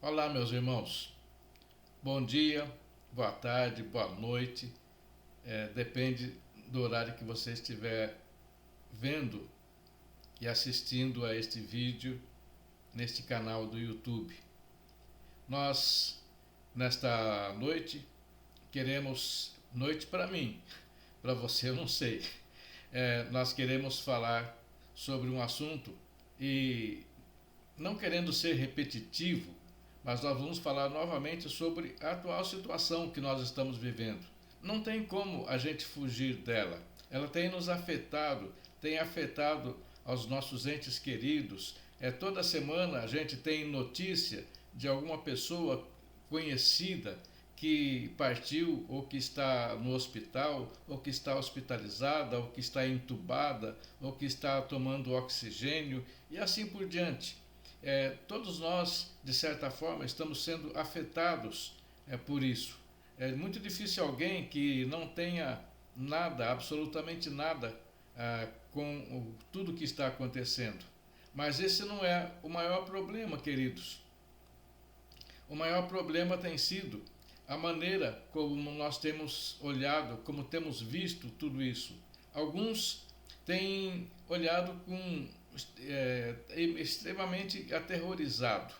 Olá, meus irmãos. Bom dia, boa tarde, boa noite. Depende do horário que você estiver vendo e assistindo a este vídeo neste canal do YouTube. Nós, nesta noite, queremos, noite para mim, para você eu não sei, nós queremos falar sobre um assunto e não querendo ser repetitivo, mas nós vamos falar novamente sobre a atual situação que nós estamos vivendo. Não tem como a gente fugir dela. Ela tem nos afetado, tem afetado aos nossos entes queridos. Toda semana a gente tem notícia de alguma pessoa conhecida que partiu ou que está no hospital, ou que está hospitalizada, ou que está entubada, ou que está tomando oxigênio e assim por diante. Todos nós, de certa forma, estamos sendo afetados por isso. É muito difícil alguém que não tenha nada, absolutamente nada, com tudo que está acontecendo. Mas esse não é o maior problema, queridos. O maior problema tem sido a maneira como nós temos olhado, como temos visto tudo isso. Alguns têm olhado com extremamente aterrorizado,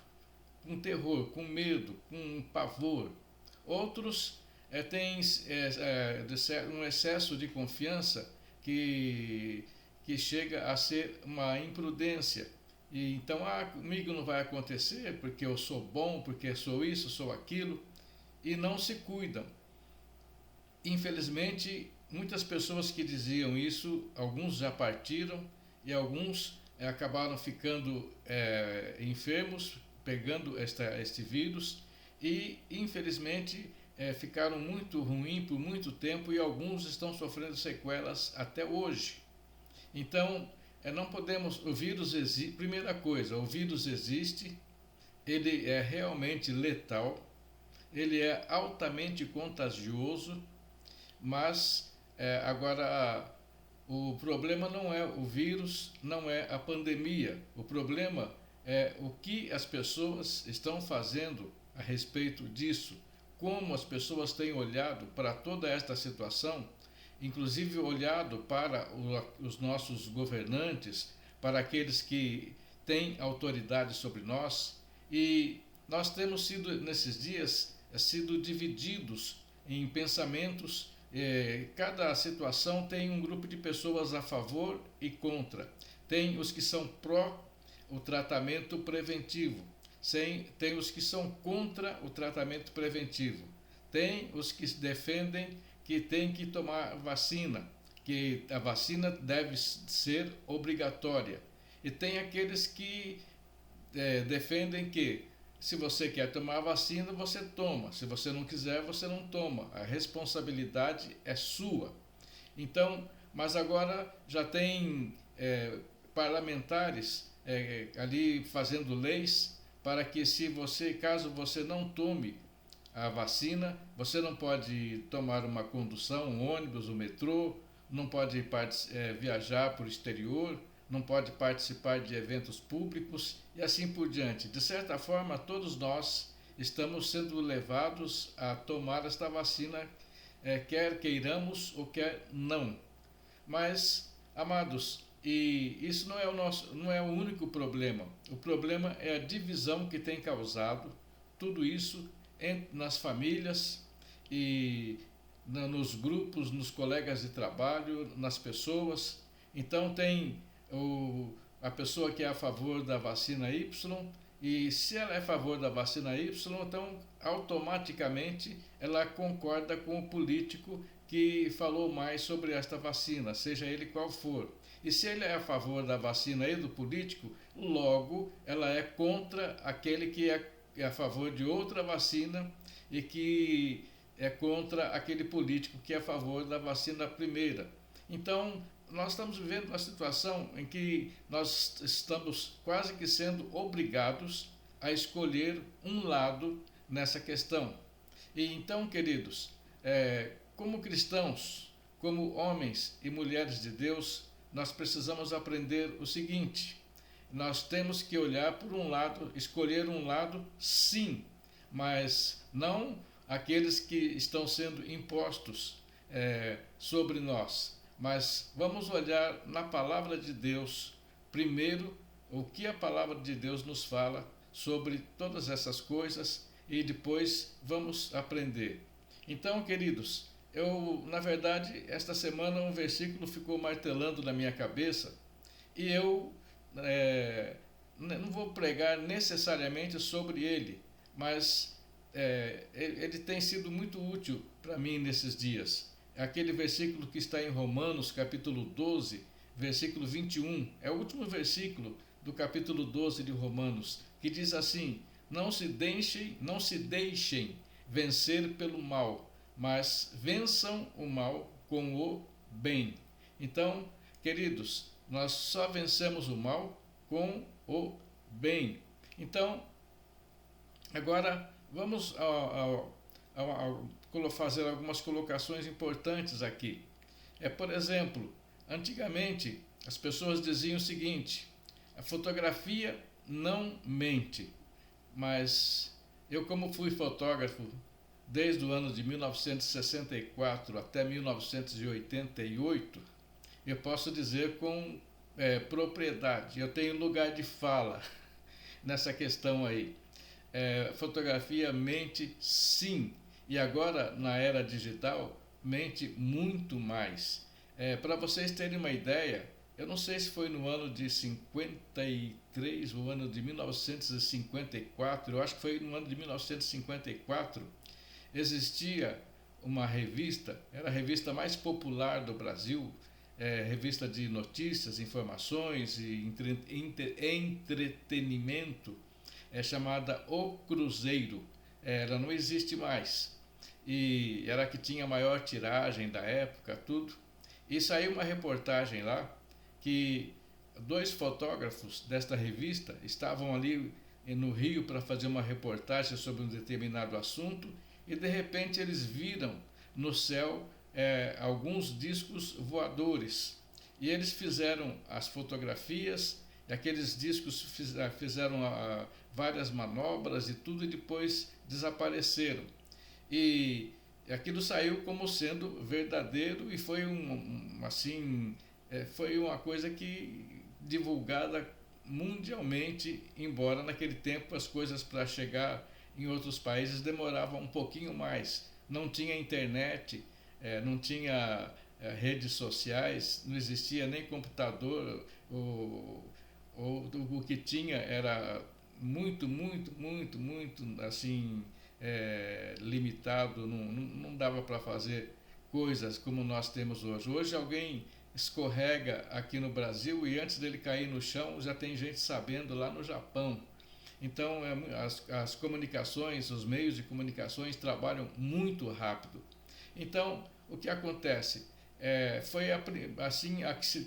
com terror, com medo, com pavor. Outros têm um excesso de confiança que chega a ser uma imprudência. E então, comigo não vai acontecer porque eu sou bom, porque sou isso, sou aquilo, e não se cuidam. Infelizmente, muitas pessoas que diziam isso, alguns já partiram e alguns acabaram ficando enfermos, pegando este vírus e, infelizmente, ficaram muito ruins por muito tempo e alguns estão sofrendo sequelas até hoje. Então, não podemos. O vírus existe. Primeira coisa, o vírus existe, ele é realmente letal, ele é altamente contagioso, mas agora o problema não é o vírus, não é a pandemia. O problema é o que as pessoas estão fazendo a respeito disso, como as pessoas têm olhado para toda esta situação, inclusive olhado para os nossos governantes, para aqueles que têm autoridade sobre nós, e nós temos sido, nesses dias, sido divididos em pensamentos. Cada situação tem um grupo de pessoas a favor e contra. Tem os que são pró o tratamento preventivo, tem os que são contra o tratamento preventivo, tem os que defendem que tem que tomar vacina, que a vacina deve ser obrigatória, e tem aqueles que defendem que se você quer tomar a vacina, você toma. Se você não quiser, você não toma. A responsabilidade é sua. Então, mas agora já tem parlamentares ali fazendo leis para que caso você não tome a vacina, você não pode tomar uma condução, um ônibus, um metrô, não pode viajar para o exterior, não pode participar de eventos públicos e assim por diante. De certa forma, todos nós estamos sendo levados a tomar esta vacina, quer queiramos ou quer não. Mas, amados, e isso não é o único problema. O problema é a divisão que tem causado tudo isso nas famílias e nos grupos, nos colegas de trabalho, nas pessoas. Então tem a pessoa que é a favor da vacina Y, e se ela é a favor da vacina Y, então automaticamente ela concorda com o político que falou mais sobre esta vacina, seja ele qual for. E se ele é a favor da vacina e do político, logo ela é contra aquele que é a favor de outra vacina e que é contra aquele político que é a favor da vacina primeira. Então, nós estamos vivendo uma situação em que nós estamos quase que sendo obrigados a escolher um lado nessa questão. E então, queridos, como cristãos, como homens e mulheres de Deus, nós precisamos aprender o seguinte: nós temos que olhar por um lado, escolher um lado, sim, mas não aqueles que estão sendo impostos sobre nós. Mas vamos olhar na palavra de Deus, primeiro, o que a palavra de Deus nos fala sobre todas essas coisas e depois vamos aprender. Então, queridos, na verdade, esta semana um versículo ficou martelando na minha cabeça e eu não vou pregar necessariamente sobre ele, mas ele tem sido muito útil para mim nesses dias. É aquele versículo que está em Romanos, capítulo 12, versículo 21. É o último versículo do capítulo 12 de Romanos, que diz assim: não se deixem vencer pelo mal, mas vençam o mal com o bem. Então, queridos, nós só vencemos o mal com o bem. Então, agora vamos fazer algumas colocações importantes aqui. Por exemplo, antigamente as pessoas diziam o seguinte: a fotografia não mente. Mas eu, como fui fotógrafo desde o ano de 1964 até 1988, eu posso dizer com propriedade, eu tenho lugar de fala nessa questão aí. Fotografia mente sim, e agora na era digital mente muito mais. Para vocês terem uma ideia, eu não sei se foi no ano de 53 ou ano de 1954, eu acho que foi no ano de 1954, existia uma revista, era a revista mais popular do Brasil, revista de notícias, informações e entretenimento, chamada O Cruzeiro. Ela não existe mais. E era a que tinha a maior tiragem da época, tudo. E saiu uma reportagem lá que 2 fotógrafos desta revista estavam ali no Rio para fazer uma reportagem sobre um determinado assunto e de repente eles viram no céu alguns discos voadores e eles fizeram as fotografias e aqueles discos fizeram várias manobras e tudo, e depois desapareceram. E aquilo saiu como sendo verdadeiro e foi foi uma coisa que divulgada mundialmente, embora naquele tempo as coisas para chegar em outros países demoravam um pouquinho mais. Não tinha internet, não tinha redes sociais, não existia nem computador, o que tinha era muito assim limitado, não dava para fazer coisas como nós temos hoje. Hoje alguém escorrega aqui no Brasil e antes dele cair no chão já tem gente sabendo lá no Japão. Então as comunicações, os meios de comunicações trabalham muito rápido. Então o que acontece? Foi assim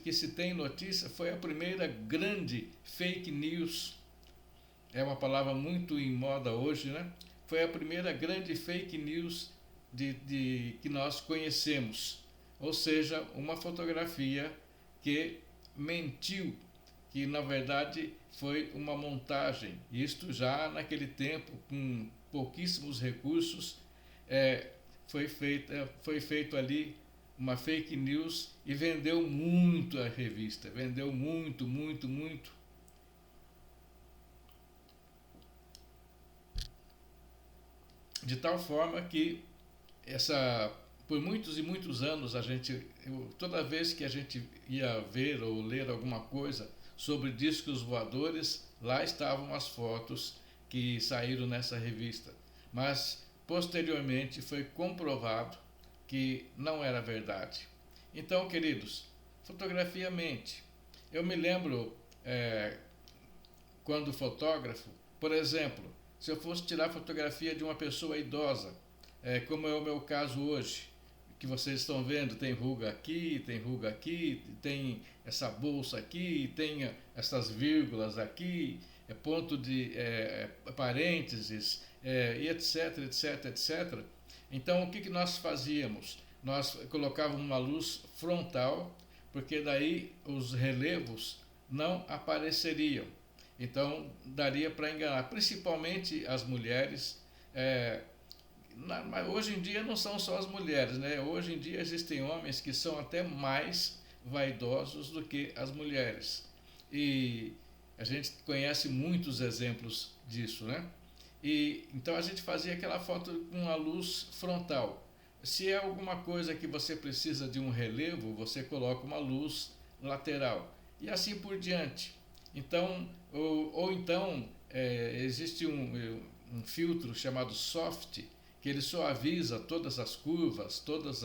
que se tem notícia, foi a primeira grande fake news. É uma palavra muito em moda hoje, né? Foi a primeira grande fake news que nós conhecemos. Ou seja, uma fotografia que mentiu, que na verdade foi uma montagem. Isto já naquele tempo, com pouquíssimos recursos, foi feito ali uma fake news e vendeu muito a revista, vendeu muito. De tal forma que por muitos e muitos anos toda vez que a gente ia ver ou ler alguma coisa sobre discos voadores, lá estavam as fotos que saíram nessa revista. Mas posteriormente foi comprovado que não era verdade. Então, queridos, fotografia mente. Eu me lembro quando fotógrafo, por exemplo, se eu fosse tirar fotografia de uma pessoa idosa, como é o meu caso hoje, que vocês estão vendo, tem ruga aqui, tem essa bolsa aqui, tem essas vírgulas aqui, ponto de parênteses, e etc. Então, o que nós fazíamos? Nós colocávamos uma luz frontal, porque daí os relevos não apareceriam. Então, daria para enganar, principalmente as mulheres. Mas hoje em dia não são só as mulheres, né? Hoje em dia existem homens que são até mais vaidosos do que as mulheres. E a gente conhece muitos exemplos disso, né? E então a gente fazia aquela foto com a luz frontal. Se é alguma coisa que você precisa de um relevo, você coloca uma luz lateral e assim por diante. Então, ou então existe um filtro chamado soft, que ele suaviza todas as curvas, todas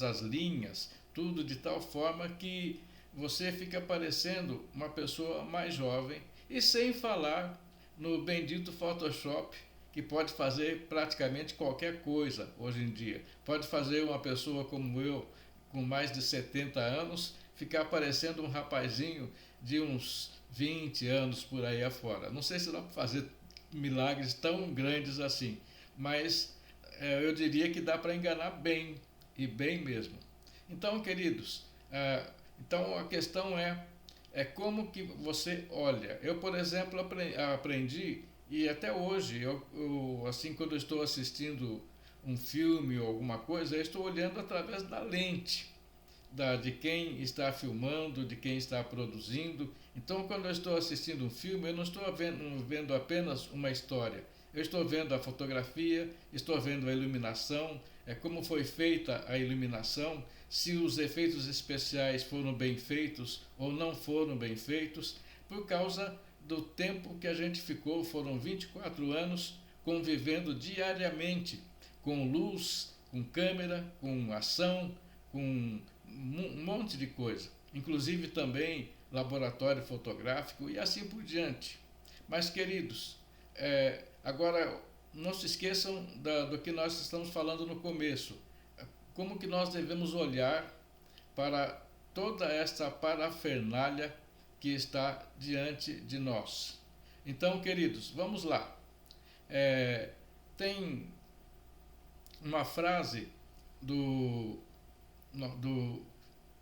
as linhas, tudo de tal forma que você fica parecendo uma pessoa mais jovem, e sem falar no bendito Photoshop, que pode fazer praticamente qualquer coisa hoje em dia. Pode fazer uma pessoa como eu, com mais de 70 anos, ficar parecendo um rapazinho de uns 20 anos por aí afora. Não sei se dá para fazer milagres tão grandes assim, mas eu diria que dá para enganar bem, e bem mesmo. Então, queridos, então a questão é como que você olha. Eu, por exemplo, aprendi, e até hoje, assim, quando eu estou assistindo um filme ou alguma coisa, eu estou olhando através da lente de quem está filmando, de quem está produzindo. Então, quando eu estou assistindo um filme, eu não estou vendo apenas uma história. Eu estou vendo a fotografia, estou vendo a iluminação, como foi feita a iluminação, se os efeitos especiais foram bem feitos ou não foram bem feitos, por causa do tempo que a gente ficou, foram 24 anos convivendo diariamente com luz, com câmera, com ação, com um monte de coisa, inclusive também laboratório fotográfico e assim por diante. Mas, queridos, agora não se esqueçam do que nós estamos falando no começo. Como que nós devemos olhar para toda esta parafernália que está diante de nós. Então, queridos, vamos lá. Tem uma frase do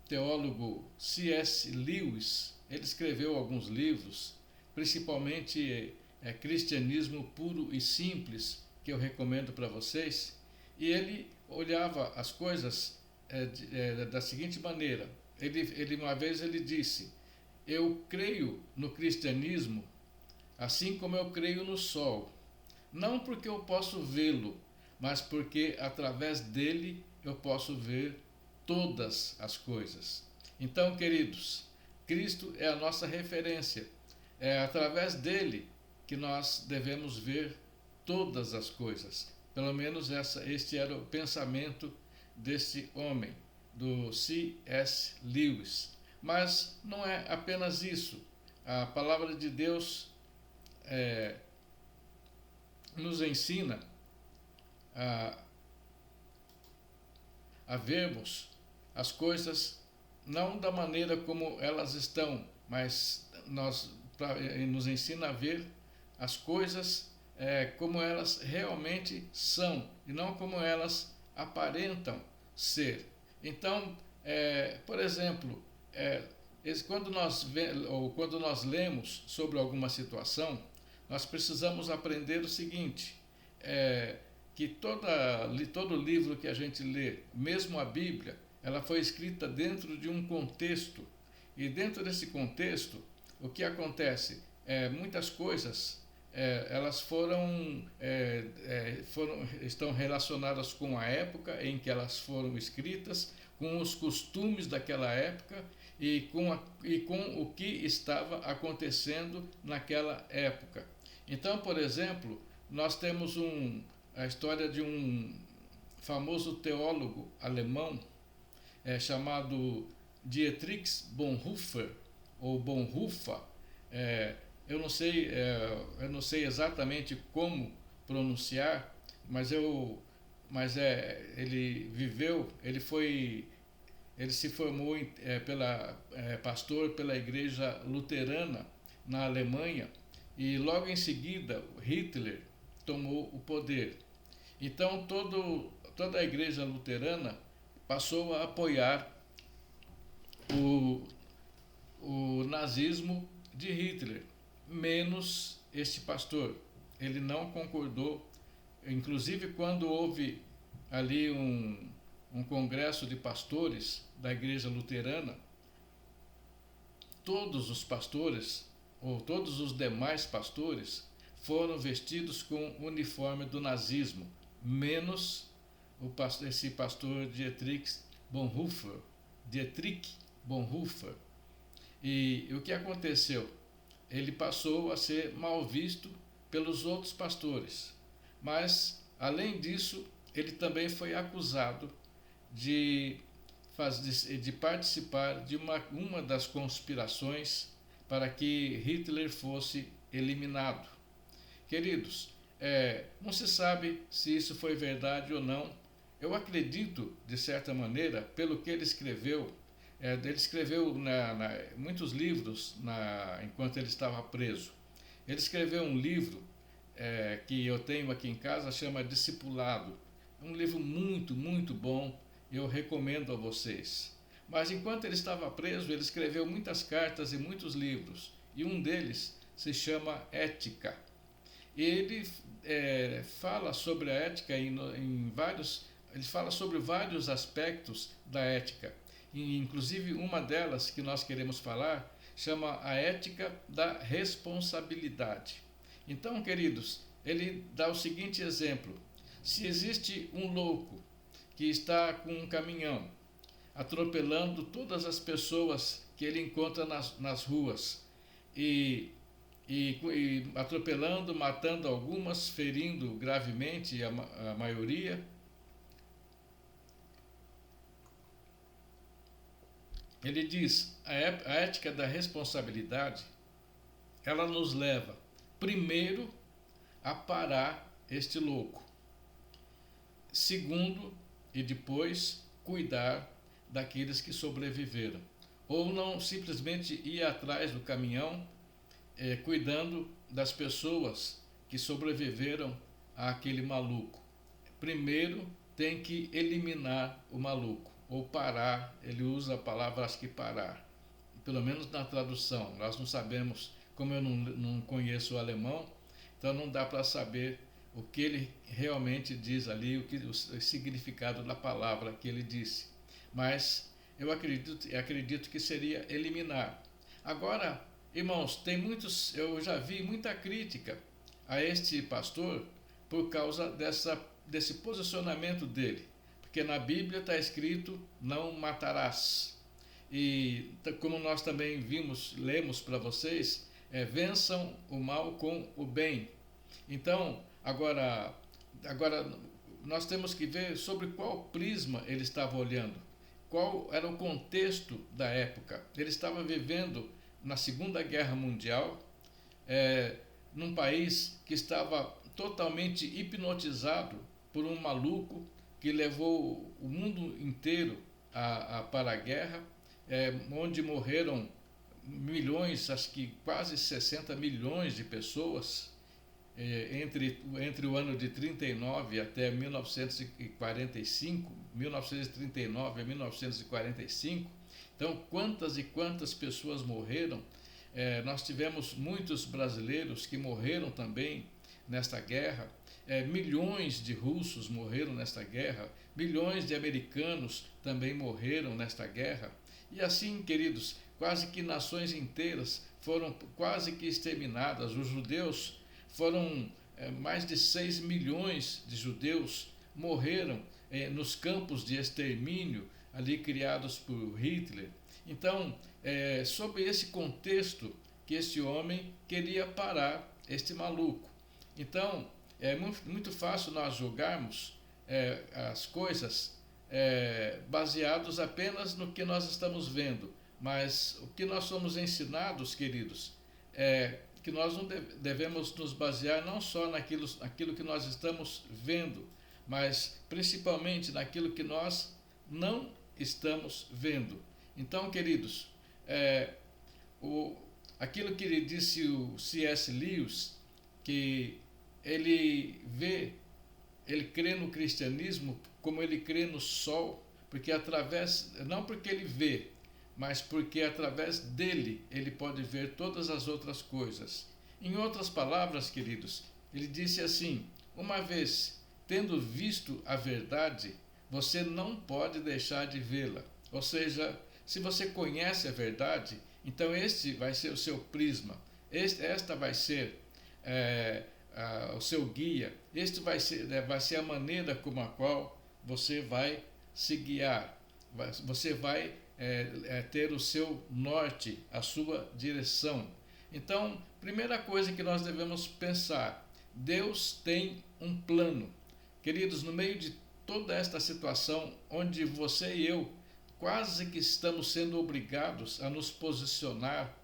teólogo C.S. Lewis. Ele escreveu alguns livros, principalmente Cristianismo Puro e Simples, que eu recomendo para vocês, e ele olhava as coisas da seguinte maneira. Uma vez ele disse: eu creio no cristianismo assim como eu creio no sol, não porque eu posso vê-lo, mas porque através dele eu posso ver todas as coisas. Então, queridos, Cristo é a nossa referência. É através dele que nós devemos ver todas as coisas. Pelo menos este era o pensamento desse homem, do C.S. Lewis. Mas não é apenas isso. A palavra de Deus nos ensina a vermos as coisas não da maneira como elas estão, mas nos ensina a ver as coisas como elas realmente são e não como elas aparentam ser. Então, por exemplo, quando nós lemos sobre alguma situação, nós precisamos aprender o seguinte, que todo livro que a gente lê, mesmo a Bíblia, ela foi escrita dentro de um contexto, e dentro desse contexto, o que acontece? Muitas coisas elas estão relacionadas com a época em que elas foram escritas, com os costumes daquela época e com o que estava acontecendo naquela época. Então, por exemplo, nós temos a história de um famoso teólogo alemão chamado Dietrich Bonhoeffer, ou Bonhoeffer. Eu não sei exatamente como pronunciar, mas ele se formou pastor pela igreja luterana na Alemanha, e logo em seguida Hitler tomou o poder. Então toda a igreja luterana passou a apoiar o nazismo de Hitler, menos este pastor. Ele não concordou, inclusive quando houve ali um congresso de pastores da igreja luterana, todos os pastores, ou todos os demais pastores, foram vestidos com o uniforme do nazismo, menos esse pastor Dietrich Bonhoeffer. E o que aconteceu? Ele passou a ser mal visto pelos outros pastores. Mas, além disso, ele também foi acusado de participar de uma das conspirações para que Hitler fosse eliminado. Queridos, não se sabe se isso foi verdade ou não. Eu acredito, de certa maneira, pelo que ele escreveu. Ele escreveu muitos livros enquanto ele estava preso. Ele escreveu um livro que eu tenho aqui em casa, chama Discipulado. É um livro muito, muito bom, eu recomendo a vocês. Mas enquanto ele estava preso, ele escreveu muitas cartas e muitos livros, e um deles se chama Ética. Ele fala sobre a ética ele fala sobre vários aspectos da ética, e inclusive uma delas que nós queremos falar chama a ética da responsabilidade. Então, queridos, ele dá o seguinte exemplo: se existe um louco que está com um caminhão atropelando todas as pessoas que ele encontra nas ruas e atropelando, matando algumas, ferindo gravemente a maioria, ele diz, a ética da responsabilidade, ela nos leva primeiro a parar este louco, segundo, e depois cuidar daqueles que sobreviveram, ou não simplesmente ir atrás do caminhão cuidando das pessoas que sobreviveram àquele maluco. Primeiro tem que eliminar o maluco, ou parar. Ele usa a palavra, acho que parar, pelo menos na tradução. Nós não sabemos, como eu não conheço o alemão, então não dá para saber o que ele realmente diz ali, o significado da palavra que ele disse. Mas eu acredito que seria eliminar. Agora, irmãos, eu já vi muita crítica a este pastor por causa desse posicionamento dele. Porque na Bíblia está escrito, não matarás. E como nós também lemos para vocês, vençam o mal com o bem. Então, agora nós temos que ver sobre qual prisma ele estava olhando, qual era o contexto da época. Ele estava vivendo na Segunda Guerra Mundial, num país que estava totalmente hipnotizado por um maluco que levou o mundo inteiro para a guerra, onde morreram milhões, acho que quase 60 milhões de pessoas, entre o ano de 39 até 1945, 1939 a 1945. Então, quantas e quantas pessoas morreram? Nós tivemos muitos brasileiros que morreram também nesta guerra, milhões de russos morreram nesta guerra, milhões de americanos também morreram nesta guerra. E assim, queridos, quase que nações inteiras foram quase que exterminadas. Os judeus foram, mais de 6 milhões de judeus morreram nos campos de extermínio ali criados por Hitler. Então, sob esse contexto que esse homem queria parar este maluco. Então, é muito fácil nós julgarmos as coisas baseados apenas no que nós estamos vendo, mas o que nós somos ensinados, queridos, que nós não devemos nos basear não só naquilo que nós estamos vendo, mas principalmente naquilo que nós não estamos vendo. Então, queridos, aquilo que ele disse o C.S. Lewis, que ele crê no cristianismo como ele crê no sol, porque não porque ele vê, mas porque através dele ele pode ver todas as outras coisas. Em outras palavras, queridos, ele disse assim: uma vez tendo visto a verdade, você não pode deixar de vê-la. Ou seja, se você conhece a verdade, então este vai ser o seu prisma, esta vai ser o seu guia, este vai ser a maneira como a qual você vai se guiar, você vai ter o seu norte, a sua direção. Então, primeira coisa que nós devemos pensar: Deus tem um plano. Queridos, no meio de toda esta situação, onde você e eu quase que estamos sendo obrigados a nos posicionar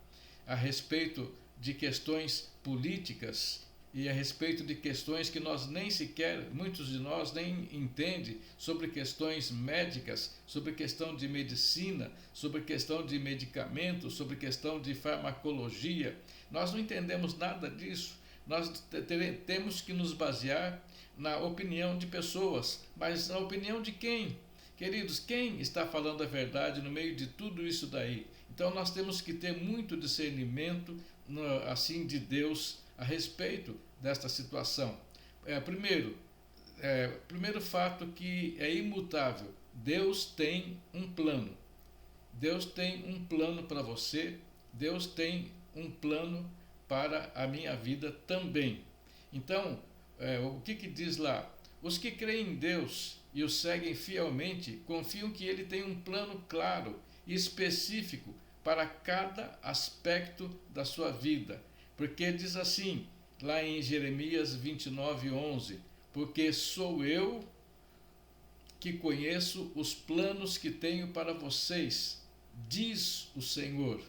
a respeito de questões políticas e a respeito de questões que nós nem sequer, muitos de nós nem entendem, sobre questões médicas, sobre questão de medicina, sobre questão de medicamentos, sobre questão de farmacologia. Nós não entendemos nada disso. Nós temos que nos basear na opinião de pessoas, mas na opinião de quem? Queridos, quem está falando a verdade no meio de tudo isso daí? Então nós temos que ter muito discernimento assim de Deus a respeito desta situação. Primeiro fato que é imutável: Deus tem um plano. Deus tem um plano para você, Deus tem um plano para a minha vida também. Então, o que diz lá? Os que creem em Deus e o seguem fielmente confiam que Ele tem um plano claro e específico para cada aspecto da sua vida. Porque diz assim, lá em Jeremias 29:11: porque sou eu que conheço os planos que tenho para vocês, diz o Senhor,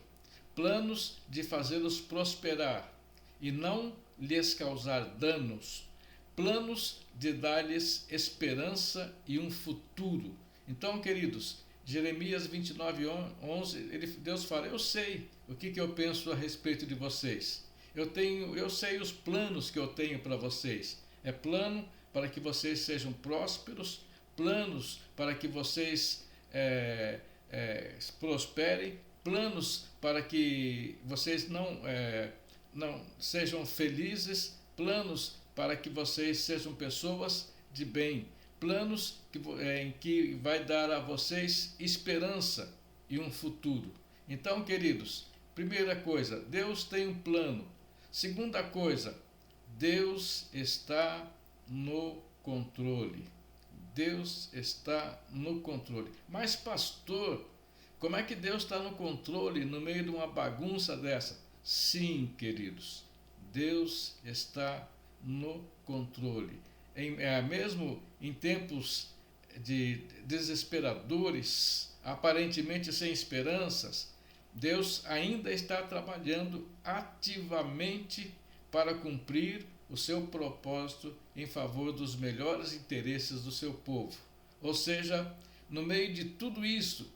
planos de fazê-los prosperar e não lhes causar danos, planos de dar-lhes esperança e um futuro. Então, queridos, Jeremias 29:11, Deus fala: eu sei o que eu penso a respeito de vocês. Eu sei os planos que eu tenho para vocês. É plano para que vocês sejam prósperos, planos para que vocês prosperem, planos para que vocês não sejam felizes, planos para que vocês sejam pessoas de bem, planos em que vai dar a vocês esperança e um futuro. Então, queridos, primeira coisa, Deus tem um plano. Segunda coisa, Deus está no controle. Deus está no controle. Mas, pastor, como é que Deus está no controle no meio de uma bagunça dessa? Sim, queridos, Deus está no controle. Mesmo em tempos de desesperadores, aparentemente sem esperanças, Deus ainda está trabalhando ativamente para cumprir o seu propósito em favor dos melhores interesses do seu povo. Ou seja, no meio de tudo isso,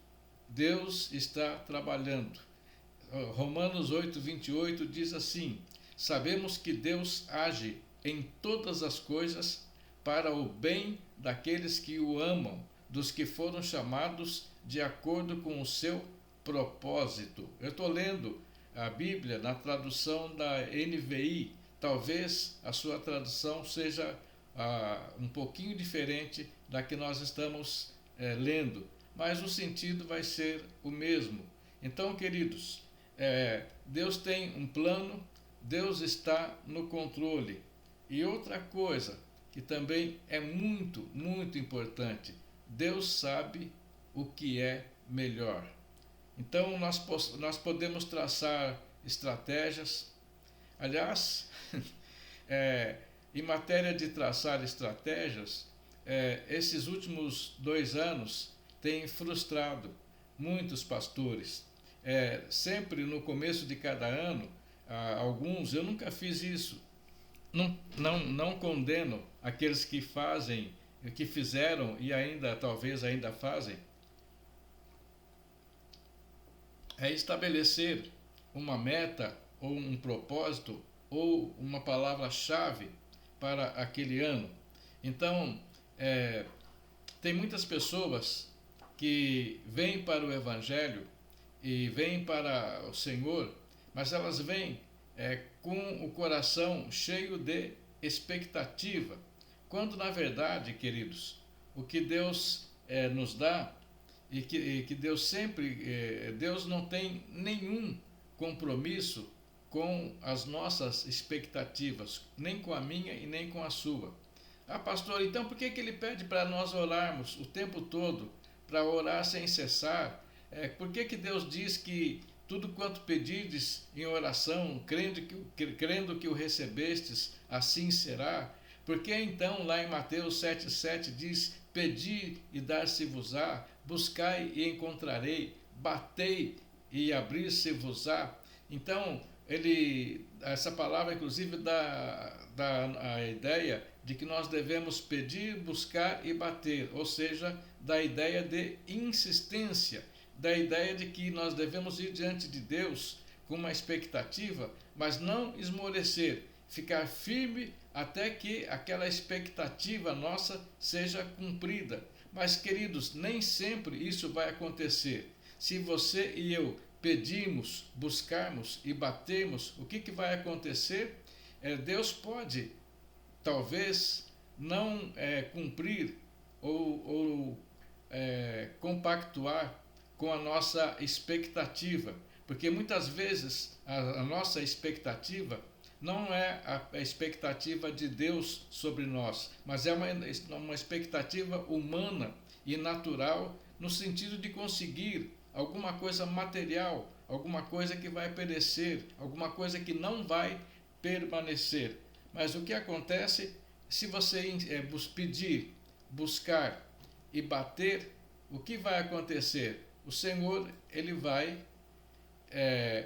Deus está trabalhando. Romanos 8:28 diz assim: sabemos que Deus age em todas as coisas para o bem daqueles que o amam, dos que foram chamados de acordo com o seu propósito. Eu estou lendo a Bíblia na tradução da NVI. Talvez a sua tradução seja um pouquinho diferente da que nós estamos lendo, mas o sentido vai ser o mesmo. Então, queridos, Deus tem um plano, Deus está no controle. E outra coisa que também é muito, muito importante: Deus sabe o que é melhor. Então, nós podemos traçar estratégias. Aliás, em matéria de traçar estratégias, esses últimos 2 anos têm frustrado muitos pastores. Sempre no começo de cada ano, alguns, eu nunca fiz isso, não condeno aqueles que fazem, que fizeram e talvez ainda fazem, estabelecer uma meta ou um propósito ou uma palavra-chave para aquele ano. Então, tem muitas pessoas que vêm para o Evangelho e vêm para o Senhor, mas elas vêm com o coração cheio de expectativa, quando na verdade, queridos, o que Deus nos dá e que Deus sempre, Deus não tem nenhum compromisso com as nossas expectativas, nem com a minha e nem com a sua. Ah, pastor, então por que ele pede para nós orarmos o tempo todo, para orar sem cessar? Por que Deus diz que tudo quanto pedirdes em oração, crendo que o recebestes, assim será? Por que então lá em Mateus 7,7 diz: pedi e dar-se-vos-á, buscai e encontrarei, batei e abrir-se-vos-á? Então, essa palavra inclusive dá a ideia de que nós devemos pedir, buscar e bater, ou seja, da ideia de insistência, da ideia de que nós devemos ir diante de Deus com uma expectativa, mas não esmorecer, ficar firme até que aquela expectativa nossa seja cumprida. Mas, queridos, nem sempre isso vai acontecer. Se você e eu pedirmos, buscarmos e batermos, o que vai acontecer? Deus pode, talvez, não cumprir ou compactuar com a nossa expectativa, porque muitas vezes a nossa expectativa não é a expectativa de Deus sobre nós, mas é uma expectativa humana e natural, no sentido de conseguir alguma coisa material, alguma coisa que vai perecer, alguma coisa que não vai permanecer. Mas o que acontece se você pedir, buscar e bater? O que vai acontecer? O Senhor, ele vai,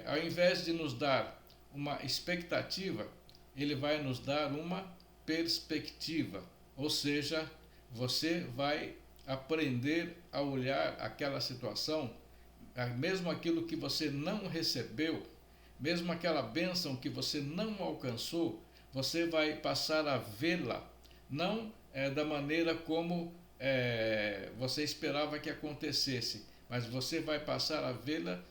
ao invés de nos dar uma expectativa, ele vai nos dar uma perspectiva. Ou seja, você vai aprender a olhar aquela situação, mesmo aquilo que você não recebeu, mesmo aquela bênção que você não alcançou, você vai passar a vê-la, não da maneira como você esperava que acontecesse, mas você vai passar a vê-la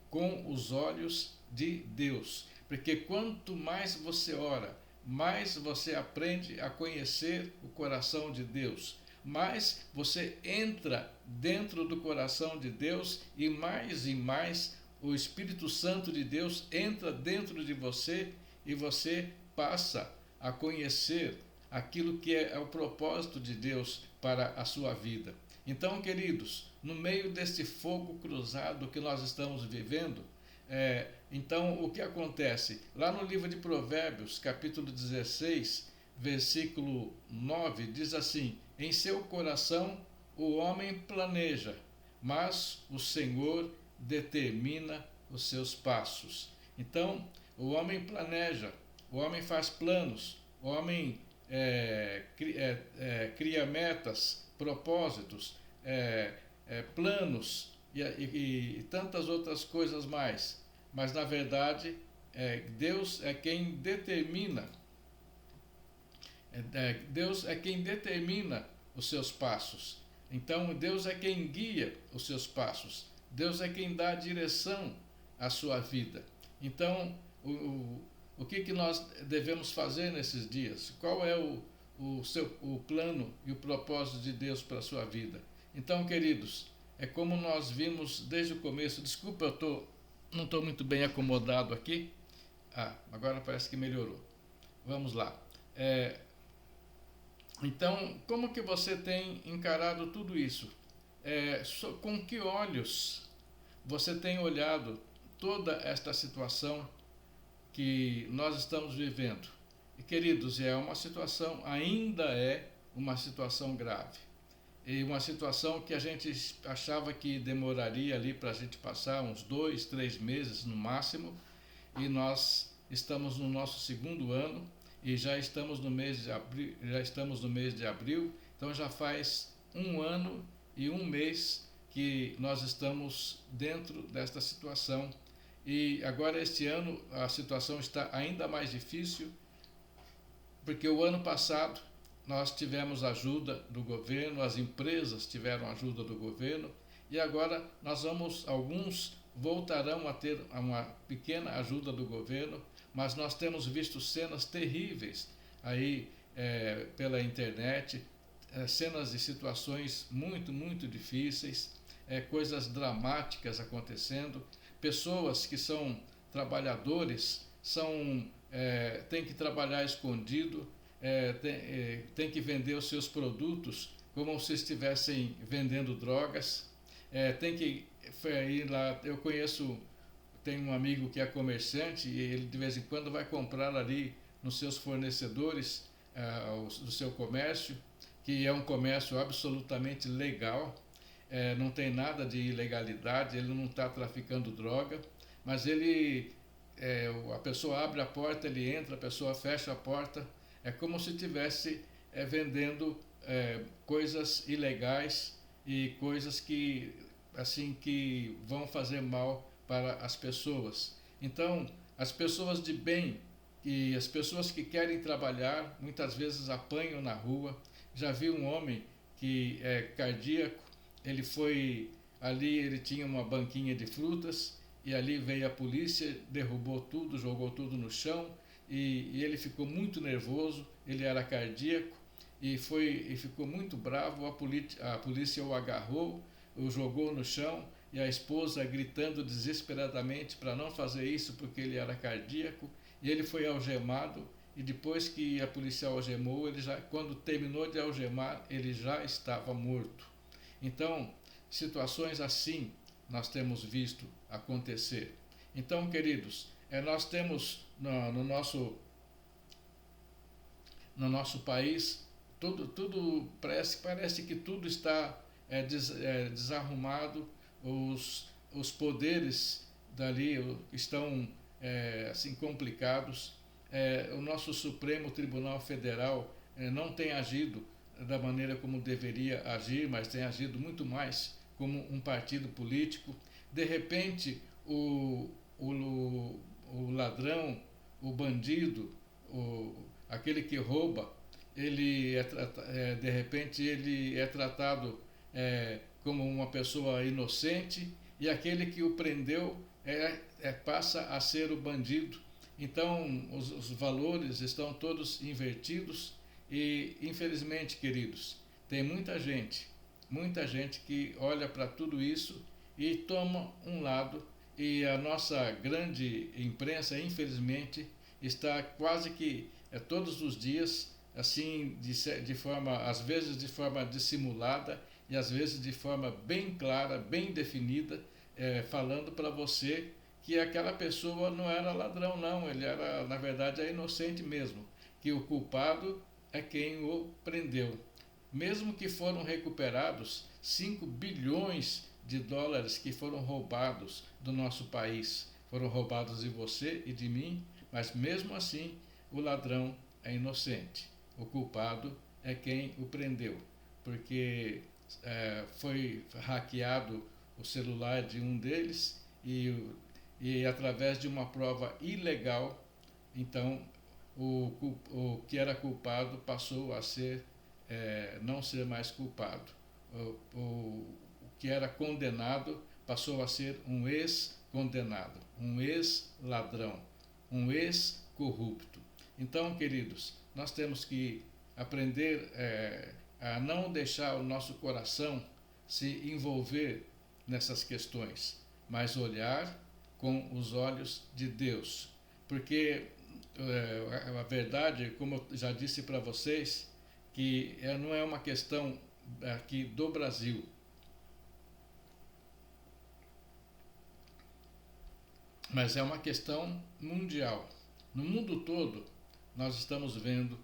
com os olhos de Deus. Porque quanto mais você ora, mais você aprende a conhecer o coração de Deus, mais você entra dentro do coração de Deus e mais o Espírito Santo de Deus entra dentro de você e você passa a conhecer aquilo que é o propósito de Deus para a sua vida. Então, queridos, no meio deste fogo cruzado que nós estamos vivendo, então o que acontece? Lá no livro de Provérbios, capítulo 16, versículo 9, diz assim: em seu coração o homem planeja, mas o Senhor determina os seus passos. Então, o homem planeja, o homem faz planos, o homem cria metas, propósitos, planos e tantas outras coisas mais. Mas, na verdade, Deus é quem determina. Deus é quem determina os seus passos. Então, Deus é quem guia os seus passos. Deus é quem dá direção à sua vida. Então, o que nós devemos fazer nesses dias? Qual é o plano e o propósito de Deus para a sua vida? Então, queridos, é como nós vimos desde o começo. Desculpa, eu não estou muito bem acomodado aqui. Agora parece que melhorou. Vamos lá. Então, como que você tem encarado tudo isso? Com que olhos você tem olhado toda esta situação que nós estamos vivendo? E, queridos, ainda é uma situação grave. E uma situação que a gente achava que demoraria ali para a gente passar uns 2, 3 meses no máximo. E nós estamos no nosso segundo ano. E já estamos no mês de abril, então já faz 1 ano e 1 mês que nós estamos dentro desta situação. E agora este ano a situação está ainda mais difícil, porque o ano passado nós tivemos ajuda do governo, as empresas tiveram ajuda do governo, e agora alguns voltarão a ter uma pequena ajuda do governo, mas nós temos visto cenas terríveis aí pela internet, cenas de situações muito, muito difíceis, coisas dramáticas acontecendo, pessoas que são trabalhadores, têm que trabalhar escondido, tem que vender os seus produtos como se estivessem vendendo drogas, tem que ir lá. Eu conheço, tenho um amigo que é comerciante e ele de vez em quando vai comprar ali nos seus fornecedores do seu comércio, que é um comércio absolutamente legal, não tem nada de ilegalidade, ele não está traficando droga, mas a pessoa abre a porta, ele entra, a pessoa fecha a porta, é como se estivesse vendendo coisas ilegais e coisas que vão fazer mal para as pessoas. Então, as pessoas de bem e as pessoas que querem trabalhar muitas vezes apanham na rua. Já vi um homem que é cardíaco, ele foi ali, ele tinha uma banquinha de frutas e ali veio a polícia, derrubou tudo, jogou tudo no chão e ele ficou muito nervoso, ele era cardíaco e ficou muito bravo. A polícia o agarrou, o jogou no chão e a esposa gritando desesperadamente para não fazer isso porque ele era cardíaco, e ele foi algemado. E depois que a polícia algemou, quando terminou de algemar, ele já estava morto. Então, situações assim nós temos visto acontecer. Então, queridos, nós temos no nosso país, tudo parece que tudo está desarrumado, os poderes dali estão assim complicados. O nosso Supremo Tribunal Federal não tem agido da maneira como deveria agir, mas tem agido muito mais como um partido político. De repente, o ladrão, o bandido, aquele que rouba, de repente ele é tratado como uma pessoa inocente, e aquele que o prendeu passa a ser o bandido. Então, os valores estão todos invertidos e, infelizmente, queridos, tem muita gente que olha para tudo isso e toma um lado, e a nossa grande imprensa, infelizmente, está quase que todos os dias, assim, de forma, às vezes de forma dissimulada e às vezes de forma bem clara, bem definida, falando para você que aquela pessoa não era ladrão, não, ele era, na verdade, inocente mesmo, que o culpado é quem o prendeu. Mesmo que foram recuperados 5 bilhões de dólares que foram roubados do nosso país, foram roubados de você e de mim, mas mesmo assim o ladrão é inocente, o culpado é quem o prendeu, porque foi hackeado o celular de um deles e através de uma prova ilegal, então o que era culpado passou a ser não ser mais culpado. O que era condenado passou a ser um ex-condenado, um ex-ladrão, um ex-corrupto. Então, queridos, nós temos que aprender a não deixar o nosso coração se envolver nessas questões, mas olhar com os olhos de Deus. Porque a verdade, como eu já disse para vocês, que não é uma questão aqui do Brasil. Mas é uma questão mundial. No mundo todo, nós estamos vendo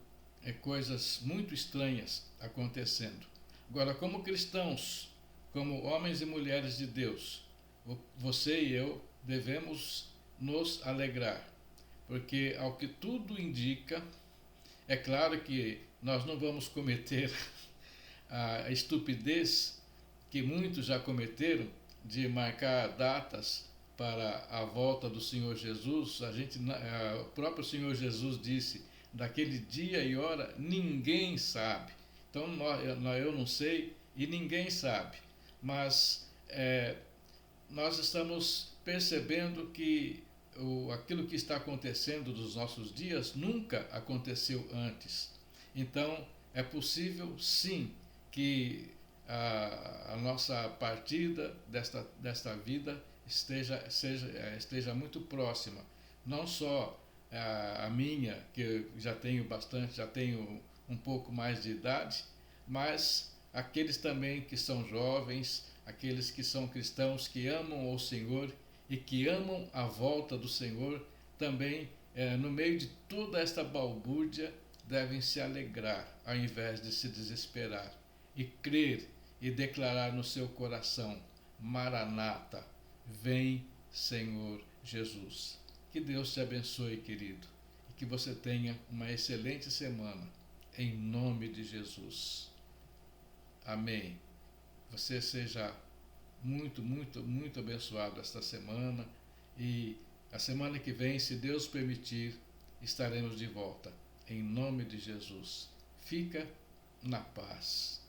coisas muito estranhas acontecendo. Agora, como cristãos, como homens e mulheres de Deus, você e eu devemos nos alegrar, porque, ao que tudo indica, é claro que nós não vamos cometer a estupidez que muitos já cometeram de marcar datas para a volta do Senhor Jesus. O próprio Senhor Jesus disse: daquele dia e hora ninguém sabe. Então eu não sei e ninguém sabe, mas nós estamos percebendo que aquilo que está acontecendo nos nossos dias nunca aconteceu antes. Então, é possível, sim, que a nossa partida desta vida esteja muito próxima. Não só a minha, que eu já tenho bastante, já tenho um pouco mais de idade, mas aqueles também que são jovens, aqueles que são cristãos, que amam o Senhor e que amam a volta do Senhor, também, no meio de toda esta balbúrdia, devem se alegrar, ao invés de se desesperar, e crer e declarar no seu coração: Maranata, vem, Senhor Jesus. Que Deus te abençoe, querido, e que você tenha uma excelente semana, em nome de Jesus. Amém. Você seja muito, muito, muito abençoado esta semana, e a semana que vem, se Deus permitir, estaremos de volta. Em nome de Jesus. Fica na paz.